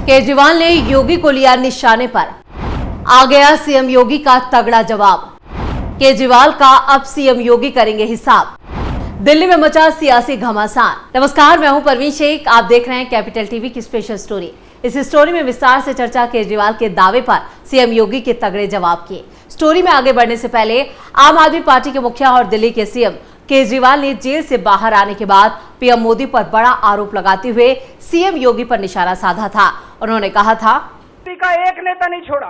केजरीवाल ने योगी को लिया निशाने पर, आ गया सीएम योगी का तगड़ा जवाब। केजरीवाल का अब सीएम योगी करेंगे हिसाब। दिल्ली में मचा सियासी घमासान। नमस्कार, मैं हूं परवीन शेख, आप देख रहे हैं कैपिटल टीवी की स्पेशल स्टोरी। इस स्टोरी में विस्तार से चर्चा केजरीवाल के दावे पर सीएम योगी के तगड़े जवाब की। स्टोरी में आगे बढ़ने से पहले आम आदमी पार्टी के मुखिया और दिल्ली के सीएम केजरीवाल ने जेल से बाहर आने के बाद पीएम मोदी पर बड़ा आरोप लगाते हुए सीएम योगी पर निशाना साधा था। उन्होंने कहा था, का एक नेता नहीं छोड़ा।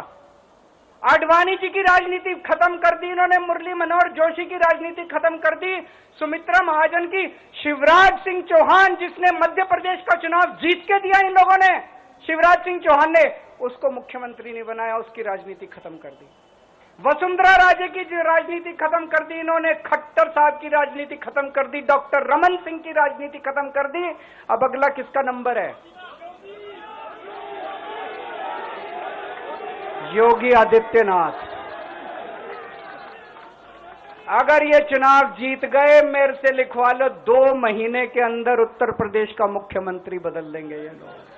आडवाणी जी की राजनीति खत्म कर दी इन्होंने, मुरली मनोहर जोशी की राजनीति खत्म कर दी, सुमित्रा महाजन की, शिवराज सिंह चौहान जिसने मध्य प्रदेश का चुनाव जीत के दिया इन लोगों ने, शिवराज सिंह चौहान ने उसको मुख्यमंत्री नहीं बनाया, उसकी राजनीति खत्म कर दी। वसुंधरा राजे की राजनीति खत्म कर दी इन्होंने, खट्टर साहब की राजनीति खत्म कर दी, डॉक्टर रमन सिंह की राजनीति खत्म कर दी। अब अगला किसका नंबर है? योगी आदित्यनाथ। अगर ये चुनाव जीत गए, मेरे से लिखवा लो, 2 महीने के अंदर उत्तर प्रदेश का मुख्यमंत्री बदल देंगे ये लोग।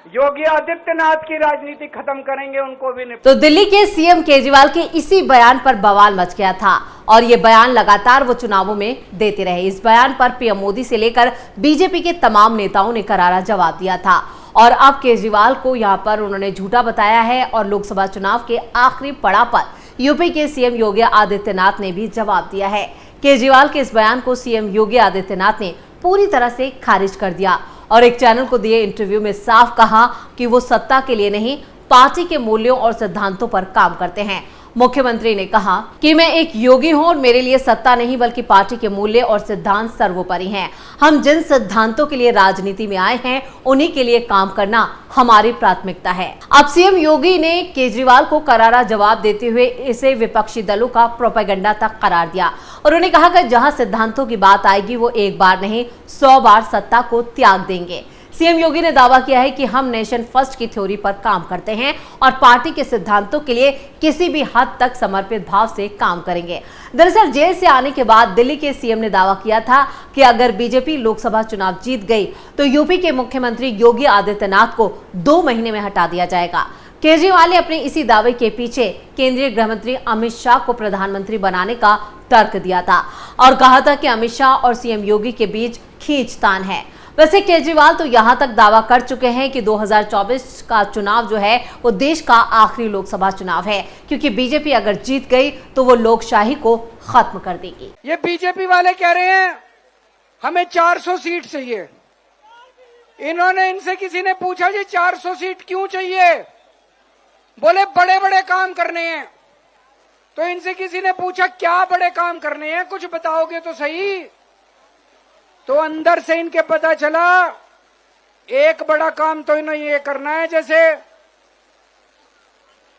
योगी आदित्यनाथ की राजनीति खत्म करेंगे, उनको भी नहीं। तो दिल्ली के सीएम केजरीवाल के इसी बयान पर बवाल मच गया था और ये बयान लगातार वो चुनावों में देते रहे। इस बयान पर पीएम मोदी से लेकर बीजेपी के तमाम नेताओं ने करारा जवाब दिया था और अब केजरीवाल को यहाँ पर उन्होंने झूठा बताया है और लोकसभा चुनाव के आखिरी पड़ाव पर यूपी के सीएम योगी आदित्यनाथ ने भी जवाब दिया है। केजरीवाल के इस बयान को सीएम योगी आदित्यनाथ ने पूरी तरह से खारिज कर दिया और एक चैनल को दिए इंटरव्यू में साफ कहा कि वो सत्ता के लिए नहीं, पार्टी के मूल्यों और सिद्धांतों पर काम करते हैं। मुख्यमंत्री ने कहा कि मैं एक योगी हूं और मेरे लिए सत्ता नहीं बल्कि पार्टी के मूल्य और सिद्धांत सर्वोपरि हैं। हम जिन सिद्धांतों के लिए राजनीति में आए हैं उन्हीं के लिए काम करना हमारी प्राथमिकता है। अब सीएम योगी ने केजरीवाल को करारा जवाब देते हुए इसे विपक्षी दलों का प्रोपेगेंडा तक करार दिया। उन्होंने कहा कि जहां सिद्धांतों की बात आएगी वो एक बार नहीं 100 बार सत्ता को त्याग देंगे। सीएम योगी ने दावा किया है कि हम नेशन फर्स्ट की थ्योरी पर काम करते हैं और पार्टी के सिद्धांतों के लिए किसी भी हद तक समर्पित भाव से काम करेंगे। दरअसल जेल से आने के बाद दिल्ली के सीएम ने दावा किया था कि अगर बीजेपी लोकसभा चुनाव जीत गई तो यूपी के मुख्यमंत्री योगी आदित्यनाथ को 2 महीने में हटा दिया जाएगा। केजरीवाल ने अपने इसी दावे के पीछे केंद्रीय गृह मंत्री अमित शाह को प्रधानमंत्री बनाने का तर्क दिया था और कहा था कि अमित शाह और सीएम योगी के बीच खींचतान है। वैसे केजरीवाल तो यहां तक दावा कर चुके हैं कि 2024 का चुनाव जो है वो देश का आखिरी लोकसभा चुनाव है, क्योंकि बीजेपी अगर जीत गई तो वो लोकशाही को खत्म कर देगी। ये बीजेपी वाले कह रहे हैं हमें 400 सीट चाहिए। इन्होंने, इनसे किसी ने पूछा जी 400 सीट क्यों चाहिए? बोले बड़े बड़े काम करने हैं। तो इनसे किसी ने पूछा क्या बड़े काम करने हैं, कुछ बताओगे तो सही। तो अंदर से इनके पता चला एक बड़ा काम तो इन्हें ये करना है, जैसे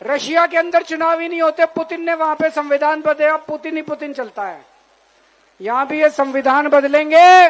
रशिया के अंदर चुनाव ही नहीं होते, पुतिन ने वहां पे संविधान बदला, पुतिन ही पुतिन चलता है। यहां भी ये संविधान बदलेंगे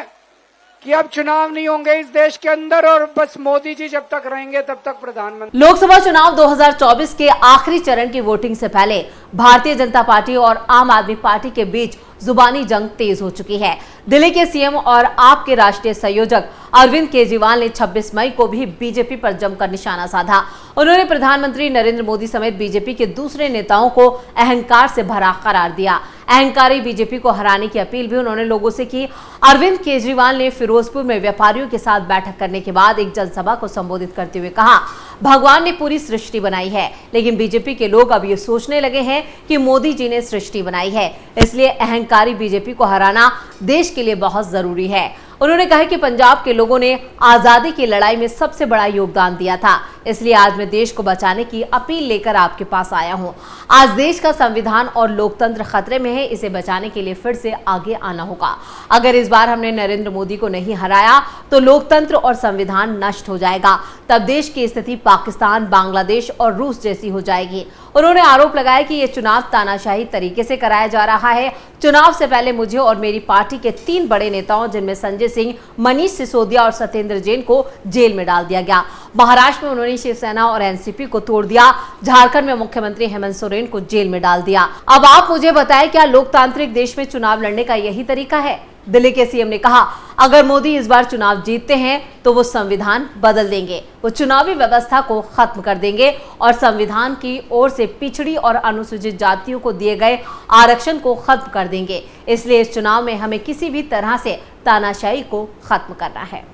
कि अब चुनाव नहीं होंगे इस देश के अंदर और बस मोदी जी जब तक रहेंगे तब तक प्रधानमंत्री। लोकसभा चुनाव 2024 के आखिरी चरण की वोटिंग से पहले भारतीय जनता पार्टी और आम आदमी पार्टी के बीच जुबानी जंग तेज हो चुकी है। दिल्ली के सीएम और आप के राष्ट्रीय संयोजक अरविंद केजरीवाल ने 26 मई को भी बीजेपी पर जमकर निशाना साधा। उन्होंने प्रधानमंत्री नरेंद्र मोदी समेत बीजेपी के दूसरे नेताओं को अहंकार से भरा करार दिया। अहंकारी बीजेपी को हराने की अपील भी उन्होंने लोगों से की। अरविंद केजरीवाल ने फिरोजपुर में व्यापारियों के साथ बैठक करने के बाद एक जनसभा को संबोधित करते हुए कहा, भगवान ने पूरी सृष्टि बनाई है लेकिन बीजेपी के लोग अब ये सोचने लगे हैं कि मोदी जी ने सृष्टि बनाई है, इसलिए अहंकारी बीजेपी को हराना देश के लिए बहुत जरूरी है। उन्होंने कहा कि पंजाब के लोगों ने आजादी की लड़ाई में सबसे बड़ा योगदान दिया था, इसलिए आज मैं देश को बचाने की अपील लेकर आपके पास आया हूं। आज देश का संविधान और लोकतंत्र खतरे में है, इसे बचाने के लिए फिर से आगे आना होगा। अगर इस बार हमने नरेंद्र मोदी को नहीं हराया तो लोकतंत्र और संविधान नष्ट हो जाएगा, तब देश की स्थिति पाकिस्तान, बांग्लादेश और रूस जैसी हो जाएगी। उन्होंने आरोप लगाया कि ये चुनाव तानाशाही तरीके से कराया जा रहा है। चुनाव से पहले मुझे और मेरी पार्टी के 3 बड़े नेताओं जिनमें संजय सिंह, मनीष सिसोदिया और सत्येंद्र जैन को जेल में डाल दिया गया। महाराष्ट्र में उन्होंने शिवसेना और एनसीपी को तोड़ दिया। झारखंड में मुख्यमंत्री हेमंत सोरेन को जेल में डाल दिया। अब आप मुझे बताएं, क्या लोकतांत्रिक देश में चुनाव लड़ने का यही तरीका है? दिल्ली के सीएम ने कहा, अगर मोदी इस बार चुनाव जीतते हैं तो वो संविधान बदल देंगे, वो चुनावी व्यवस्था को खत्म कर देंगे और संविधान की ओर से पिछड़ी और अनुसूचित जातियों को दिए गए आरक्षण को खत्म कर देंगे। इसलिए इस चुनाव में हमें किसी भी तरह से तानाशाही को खत्म करना है।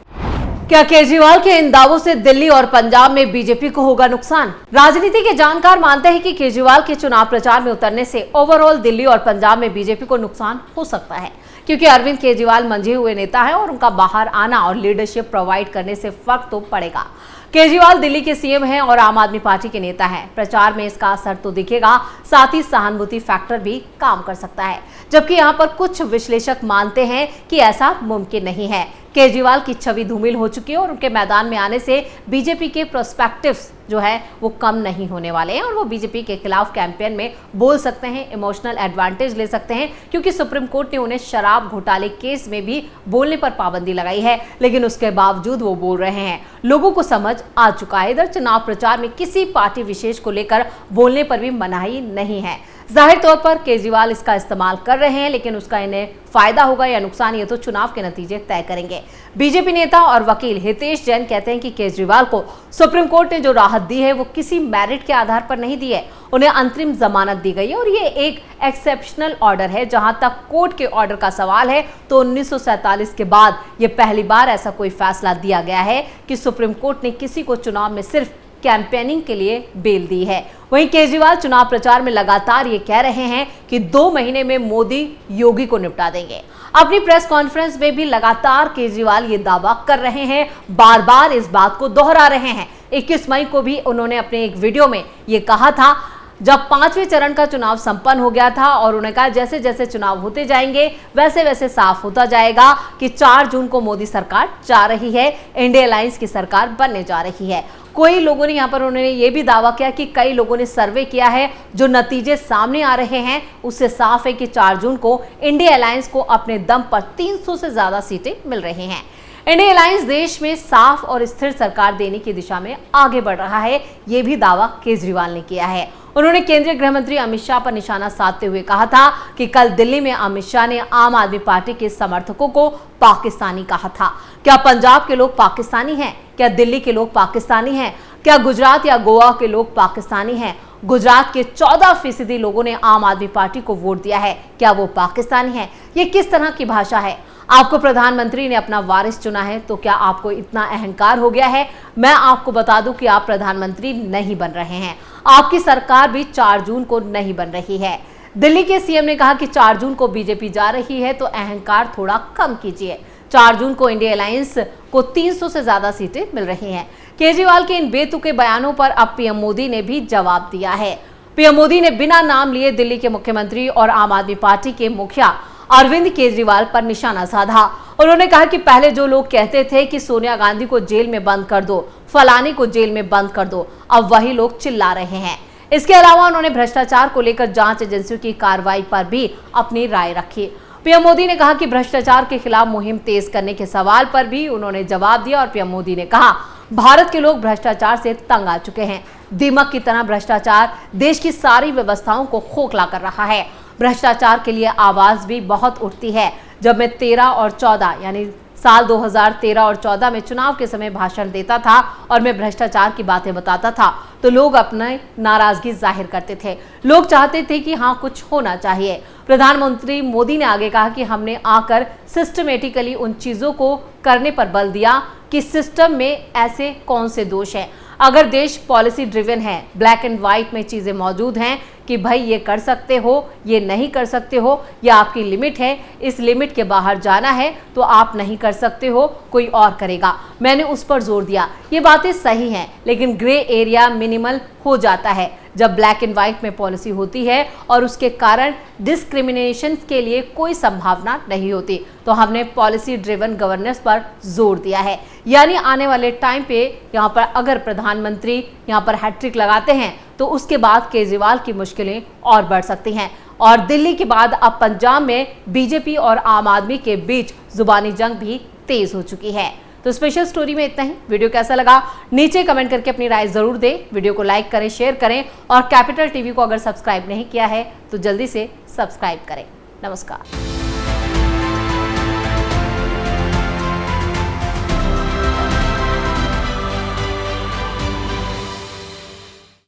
क्या केजरीवाल के इन दावों से दिल्ली और पंजाब में बीजेपी को होगा नुकसान? राजनीति के जानकार मानते हैं कि केजरीवाल के चुनाव प्रचार में उतरने से ओवरऑल दिल्ली और पंजाब में बीजेपी को नुकसान हो सकता है, क्योंकि अरविंद केजरीवाल मंझे हुए नेता हैं और उनका बाहर आना और लीडरशिप प्रोवाइड करने से फर्क तो पड़ेगा। केजरीवाल दिल्ली के सीएम हैं और आम आदमी पार्टी के नेता हैं। प्रचार में इसका असर तो दिखेगा, साथ ही सहानुभूति फैक्टर भी काम कर सकता है, जबकि यहाँ पर कुछ विश्लेषक मानते हैं कि ऐसा मुमकिन नहीं है। केजरीवाल की छवि धूमिल हो चुकी है और उनके मैदान में आने से बीजेपी के प्रोस्पेक्टिव्स जो है वो कम नहीं होने वाले हैं और वो बीजेपी के खिलाफ कैंपेन में बोल सकते हैं, इमोशनल एडवांटेज ले सकते हैं, क्योंकि सुप्रीम कोर्ट ने उन्हें शराब घोटाले केस में भी बोलने पर पाबंदी लगाई है, लेकिन उसके बावजूद वो बोल रहे हैं। लोगों को समझ आ चुका है, इधर चुनाव प्रचार में किसी पार्टी विशेष को लेकर बोलने पर भी मनाही नहीं है। जाहिर तौर पर केजरीवाल इसका इस्तेमाल कर रहे हैं, लेकिन उसका इन्हें फायदा होगा या नुकसान, ये तो चुनाव के नतीजे तय करेंगे। बीजेपी नेता और वकील हितेश जैन कहते हैं कि केजरीवाल को सुप्रीम कोर्ट ने जो राहत दी है वो किसी मेरिट के आधार पर नहीं दी है, उन्हें अंतरिम जमानत दी गई है और ये एक एक्सेप्शनल ऑर्डर है। जहां तक कोर्ट के ऑर्डर का सवाल है तो 1947 के बाद ये पहली बार ऐसा कोई फैसला दिया गया है कि सुप्रीम कोर्ट ने किसी को चुनाव में सिर्फ कैंपेनिंग के लिए बेल दी है। वहीं केजरीवाल चुनाव प्रचार में लगातार ये कह रहे हैं कि 2 महीने में मोदी योगी को निपटा देंगे। अपनी प्रेस कॉन्फ्रेंस में भी लगातार केजरीवाल ये दावा कर रहे हैं, बार बार इस बात को दोहरा रहे हैं। 21 मई को भी उन्होंने अपने एक वीडियो में ये कहा था, जब 5वें चरण का चुनाव संपन्न हो गया था, और उन्होंने कहा जैसे जैसे चुनाव होते जाएंगे वैसे वैसे साफ होता जाएगा कि 4 जून को मोदी सरकार जा रही है, इंडिया अलायंस की सरकार बनने जा रही है। कोई लोगों ने यहाँ पर उन्होंने ये भी दावा किया कि कई लोगों ने सर्वे किया है, जो नतीजे सामने आ रहे हैं उससे साफ है कि 4 जून को इंडिया अलायंस को अपने दम पर 300 से ज्यादा सीटें मिल रही हैं। इंडिया अलायंस देश में साफ और स्थिर सरकार देने की दिशा में आगे बढ़ रहा है, ये भी दावा केजरीवाल ने किया है। उन्होंने केंद्रीय गृह मंत्री अमित शाह पर निशाना साधते हुए कहा था कि कल दिल्ली में अमित शाह ने आम आदमी पार्टी के समर्थकों को पाकिस्तानी कहा था। क्या पंजाब के लोग पाकिस्तानी हैं? क्या दिल्ली के लोग पाकिस्तानी हैं? क्या गुजरात या गोवा के लोग पाकिस्तानी हैं? गुजरात के 14% लोगों ने आम आदमी पार्टी को वोट दिया है, क्या वो पाकिस्तानी है? ये किस तरह की भाषा है? आपको प्रधानमंत्री ने अपना वारिस चुना है, तो क्या आपको इतना अहंकार हो गया है? मैं आपको बता दूं कि आप प्रधानमंत्री नहीं बन रहे हैं, आपकी सरकार भी 4 जून को नहीं बन रही है। दिल्ली के सीएम ने कहा कि 4 जून को बीजेपी जा रही है, तो अहंकार थोड़ा कम कीजिए। 4 जून को इंडिया अलायंस को 300 से ज्यादा सीटें मिल रही हैं। केजरीवाल के इन बेतुके बयानों पर अब पीएम मोदी ने भी जवाब दिया है। पीएम मोदी ने बिना नाम लिए दिल्ली के मुख्यमंत्री और आम आदमी पार्टी के मुखिया अरविंद केजरीवाल पर निशाना साधा। उन्होंने कहा कि पहले जो लोग कहते थे कि सोनिया गांधी को जेल में बंद कर दो, फलाने को जेल में बंद कर दो, अब वही लोग चिल्ला रहे हैं। इसके अलावा उन्होंने भ्रष्टाचार को लेकर जांच एजेंसियों की कार्रवाई पर भी अपनी राय रखी। पीएम मोदी ने कहा कि भ्रष्टाचार के खिलाफ मुहिम तेज करने के सवाल पर भी उन्होंने जवाब दिया और पीएम मोदी ने कहा, भारत के लोग भ्रष्टाचार से तंग आ चुके हैं। दीमक की तरह भ्रष्टाचार देश की सारी व्यवस्थाओं को खोखला कर रहा है। भ्रष्टाचार के लिए आवाज भी बहुत उठती है। जब मैं 13 और 14 यानी साल 2013 और 14 में चुनाव के समय भाषण देता था और मैं भ्रष्टाचार की बातें बताता था, तो लोग अपनी नाराजगी जाहिर करते थे। लोग चाहते थे कि हाँ, कुछ होना चाहिए। प्रधानमंत्री मोदी ने आगे कहा कि हमने आकर सिस्टमेटिकली उन चीजों को करने पर बल दिया कि सिस्टम में ऐसे कौन से दोष हैं। अगर देश पॉलिसी ड्रिवन है, ब्लैक एंड व्हाइट में चीजें मौजूद हैं कि भाई ये कर सकते हो, ये नहीं कर सकते हो, या आपकी लिमिट है, इस लिमिट के बाहर जाना है तो आप नहीं कर सकते हो, कोई और करेगा। मैंने उस पर जोर दिया। ये बातें सही हैं, लेकिन ग्रे एरिया मिनिमल हो जाता है जब ब्लैक एंड व्हाइट में पॉलिसी होती है और उसके कारण डिस्क्रिमिनेशन के लिए कोई संभावना नहीं होती। तो हमने पॉलिसी ड्रिवन गवर्नेंस पर जोर दिया है, यानी आने वाले टाइम पे यहाँ पर अगर प्रधानमंत्री यहाँ पर हैट्रिक लगाते हैं तो उसके बाद केजरीवाल की मुश्किलें और बढ़ सकती हैं। और दिल्ली के बाद अब पंजाब में बीजेपी और आम आदमी के बीच जुबानी जंग भी तेज हो चुकी है। तो स्पेशल स्टोरी में इतना ही। वीडियो कैसा लगा नीचे कमेंट करके अपनी राय जरूर दें। वीडियो को लाइक करें, शेयर करें और कैपिटल टीवी को अगर सब्सक्राइब नहीं किया है तो जल्दी से सब्सक्राइब करें। नमस्कार।